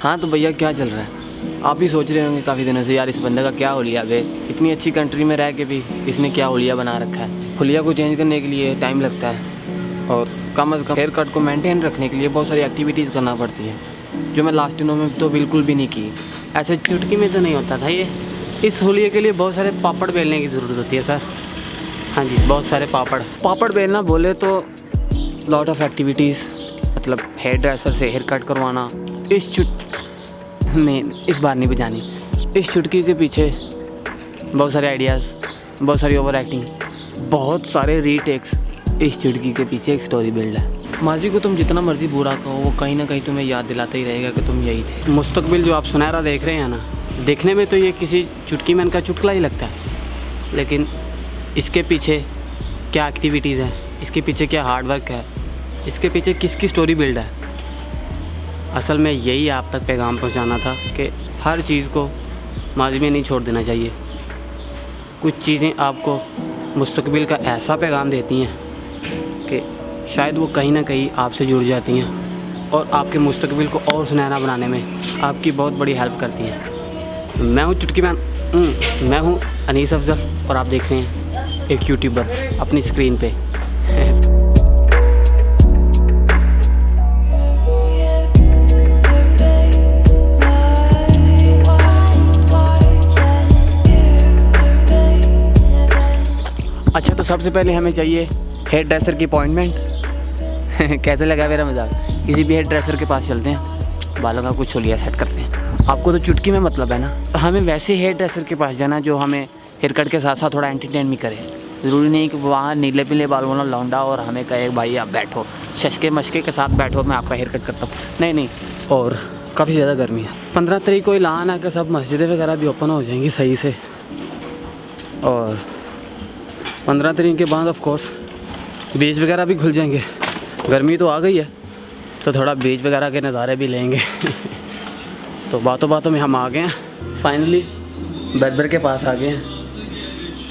हाँ तो भैया क्या चल रहा है? आप भी सोच रहे होंगे काफ़ी दिनों से, यार इस बंदे का क्या हुलिया बे, इतनी अच्छी कंट्री में रह के भी इसने क्या हुलिया बना रखा है। हुलिया को चेंज करने के लिए टाइम लगता है और कम से कम हेयर कट को मेंटेन रखने के लिए बहुत सारी एक्टिविटीज़ करना पड़ती है, जो मैं लास्ट दिनों में तो बिल्कुल भी नहीं की। ऐसे चुटकी में तो नहीं होता था ये। इस हुलिये के लिए बहुत सारे पापड़ बेलने की ज़रूरत होती है सर। हाँ जी, बहुत सारे पापड़ बेलना बोले तो लॉट ऑफ एक्टिविटीज़, मतलब हेयर ड्रेसर से हेयर कट करवाना। इस बार नहीं बजानी। इस चुटकी के पीछे बहुत सारे आइडियाज़, बहुत सारी ओवर एक्टिंग, बहुत सारे रीटेक्स। इस चुटकी के पीछे एक स्टोरी बिल्ड है। माजी को तुम जितना मर्जी बुरा कहो, वो कहीं ना कहीं तुम्हें याद दिलाता ही रहेगा कि तुम यही थे। मुस्तकबिल जो आप सुनहरा देख रहे हैं ना, देखने में तो ये किसी चुटकी मैन का चुटकुला ही लगता है, लेकिन इसके पीछे क्या एक्टिविटीज़ हैं, इसके पीछे क्या हार्डवर्क है, इसके पीछे किसकी स्टोरी बिल्ड है। असल में यही आप तक पैगाम पहुंचाना था कि हर चीज़ को माजी में नहीं छोड़ देना चाहिए। कुछ चीज़ें आपको मुस्तकबिल का ऐसा पैगाम देती हैं कि शायद वो कहीं ना कहीं आपसे जुड़ जाती हैं और आपके मुस्तकबिल को और सुनहरा बनाने में आपकी बहुत बड़ी हेल्प करती हैं। मैं हूँ चुटकी मैन, मैं हूँ अनीस अफजल और आप देख रहे हैं एक यूट्यूबर अपनी स्क्रीन पे। अच्छा, तो सबसे पहले हमें चाहिए हेयर ड्रेसर की अपॉइंटमेंट। कैसे लगा मेरा मजाक? किसी भी हेयर ड्रेसर के पास चलते हैं, बालों का कुछ हुलिया सेट करते हैं। आपको तो चुटकी में मतलब है ना, हमें वैसे हेयर ड्रेसर के पास जाना जो हमें हेयर कट के साथ साथ थोड़ा एंटरटेन भी करे। ज़रूरी नहीं कि वहाँ नीले पीले बाल वाला लौंडा और हमें कहे भाई आप बैठो, शशके मशके के साथ बैठो, मैं आपका हेयर कट करता हूँ। नहीं। और काफ़ी ज़्यादा गर्मी है। 15 तारीख को ऐलान है कि सब मस्जिदें वगैरह भी ओपन हो जाएंगी सही से, और 15 तारीख के बाद ऑफ कोर्स बीच वगैरह भी खुल जाएंगे। गर्मी तो आ गई है तो थोड़ा बीच वगैरह के नज़ारे भी लेंगे। तो बातों में हम आ गए हैं फाइनली, berber के पास आ गए हैं।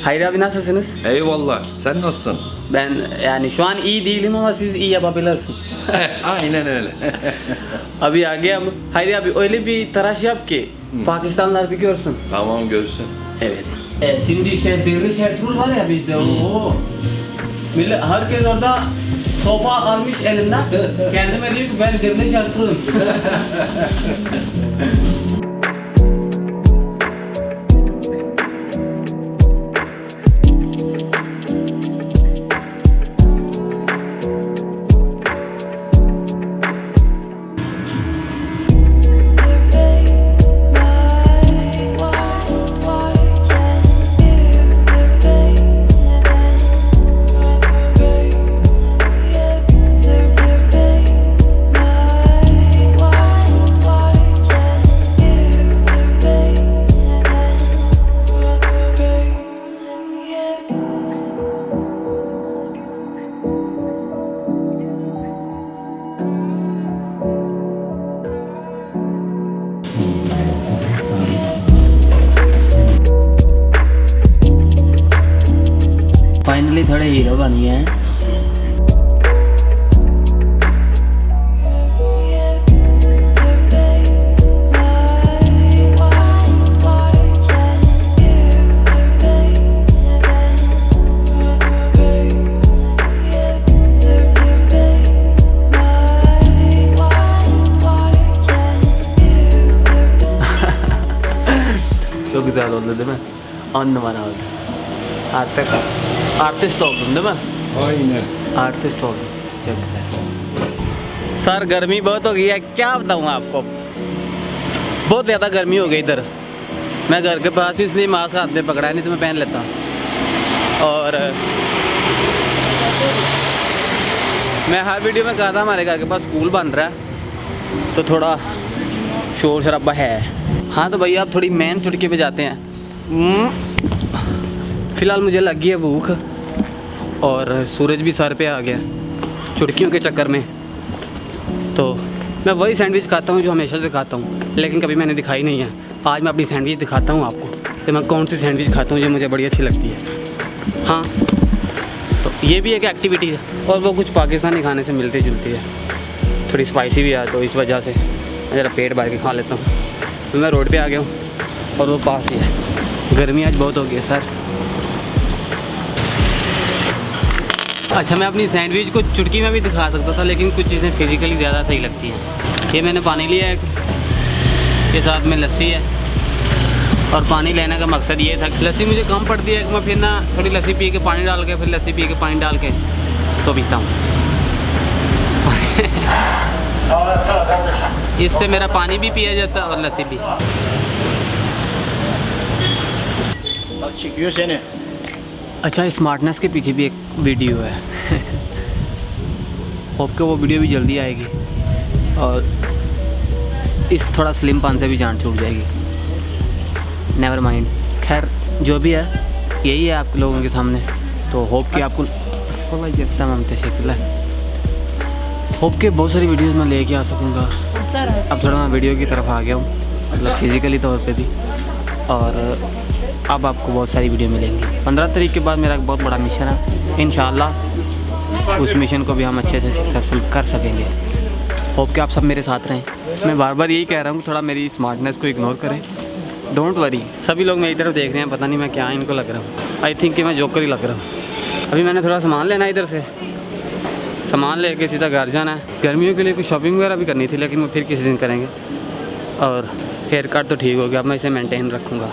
Hayır abi, nasılsınız? Eyvallah. Sen nasılsın? Ben yani şu an iyi değilim ama siz iyi yapabilirsiniz. Aynen öyle. Abi आ गया हम। Hayır abi, öyle bir tıraş yap ki Pakistanlılar bir görsün. Tamam, görsün. Evet. Şimdi Dirliş Ertuğrul var ya bizde, o millet herkes orada sopa almış elinden, kendime diyor ki ben Dirliş Ertuğrul'um. Finally थोड़े hero बन गए हैं। Çok güzel oldu değil mi? 10 numara oldu. Artık artist oldun değil mi? Aynen. Artist हो गए, चल sir. गर्मी बहुत हो गई है, क्या बताऊँ आपको, बहुत ज़्यादा गर्मी हो गई इधर। मैं घर के पास ही इसलिए मास्क हाथ में पकड़ा है, नहीं तो मैं पहन लेता। और मैं हर वीडियो में कहा था हमारे घर के पास स्कूल बन रहा है तो थोड़ा शोर शराबा है। हाँ तो भैया आप थोड़ी मेन चुटकी पे जाते हैं। फ़िलहाल मुझे लग गई है भूख और सूरज भी सर पे आ गया चुटकियों के चक्कर में। तो मैं वही सैंडविच खाता हूँ जो हमेशा से खाता हूँ, लेकिन कभी मैंने दिखाई नहीं है। आज मैं अपनी सैंडविच दिखाता हूँ आपको कि मैं कौन सी सैंडविच खाता हूँ जो मुझे बड़ी अच्छी लगती है। हाँ तो ये भी एक एक्टिविटी है और वो कुछ पाकिस्तानी खाने से मिलती जुलती है, थोड़ी स्पाइसी भी है तो इस वजह से ज़रा पेट भर के खा लेता हूँ। तो मैं रोड पे आ गया हूँ और वो पास ही है। गर्मी आज बहुत हो गई है सर। अच्छा, मैं अपनी सैंडविच को चुटकी में भी दिखा सकता था, लेकिन कुछ चीज़ें फिज़िकली ज़्यादा सही लगती हैं। ये मैंने पानी लिया है, के साथ में लस्सी है, और पानी लेने का मकसद ये था कि लस्सी मुझे कम पड़ती है, मैं फिर ना थोड़ी लस्सी पी के पानी डाल के, फिर लस्सी पी के पानी डाल के तो पीता हूँ। इससे मेरा पानी भी पिया जाता है और लस्सी भी। अच्छा, स्मार्टनेस के पीछे भी एक वीडियो है। होप के वो वीडियो भी जल्दी आएगी और इस थोड़ा स्लिम पान से भी जान छूट जाएगी। नेवर माइंड, खैर जो भी है यही है आप लोगों के सामने। तो होप कि आपको होप के बहुत सारी वीडियोस मैं लेके आ सकूँगा। अब थोड़ा मैं वीडियो की तरफ आ गया हूँ, मतलब फिज़िकली तौर पे भी, और अब आपको बहुत सारी वीडियो मिलेंगी। 15 तारीख के बाद मेरा एक बहुत बड़ा मिशन है, इंशाल्लाह उस मिशन को भी हम अच्छे से सक्सेसफुल कर सकेंगे। होप कि आप सब मेरे साथ रहें। मैं बार बार यही कह रहा हूँ, थोड़ा मेरी स्मार्टनेस को इग्नोर करें। डोंट वरी, सभी लोग मेरी तरफ देख रहे हैं, पता नहीं मैं क्या इनको लग रहा हूँ। आई थिंक कि मैं जोकर ही लग रहा हूँ। अभी मैंने थोड़ा सामान लेना है, इधर से सामान लेके सीधा घर जाना है। गर्मियों के लिए कुछ शॉपिंग वगैरह भी करनी थी, लेकिन वो फिर किसी दिन करेंगे। और हेयर कट तो ठीक हो गया, अब मैं इसे मेंटेन रखूँगा।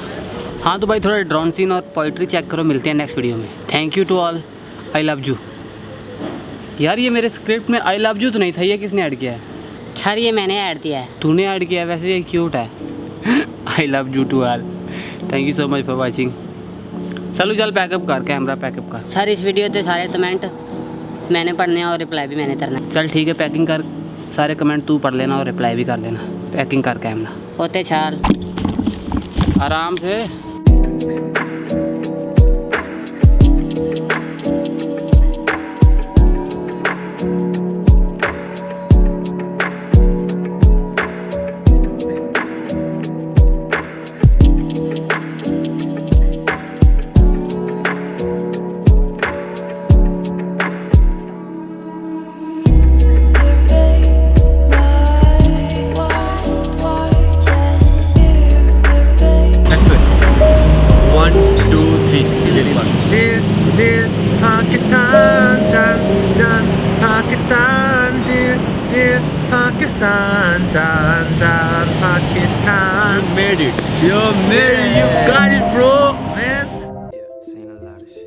हाँ तो भाई, थोड़ा ड्रोन सीन और पोइट्री चेक करो। मिलते हैं नेक्स्ट वीडियो में। Thank you to all, I love you. यार ये मेरे स्क्रिप्ट में आई लव यू तो नहीं था, ये किसने ऐड किया है? सर ये मैंने ऐड किया है। तूने ऐड किया है? वैसे ये क्यूट है। I love you to all, thank you so much for watching. चलो चल पैकअप कर, कैमरा पैकअप कर। सर इस वीडियो पे सारे कमेंट मैंने पढ़ने हैं और रिप्लाई भी मैंने करना है। चल ठीक है, पैकिंग कर, सारे कमेंट तू पढ़ लेना और रिप्लाई भी कर देना। पैकिंग कर कैमरा, होते छाल आराम से। Pakistan, Jan, Jan, Pakistan, dear Pakistan, Jan, Jan, Pakistan. You made it. You made it, you got it, bro. Man.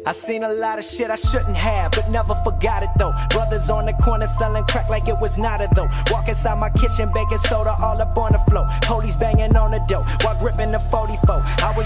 I seen a lot of shit I shouldn't have, but never forgot it though. Brothers on the corner selling crack like it was nada though. Walk inside my kitchen, baking soda all up on the floor. Police banging on the door while gripping the 44. I was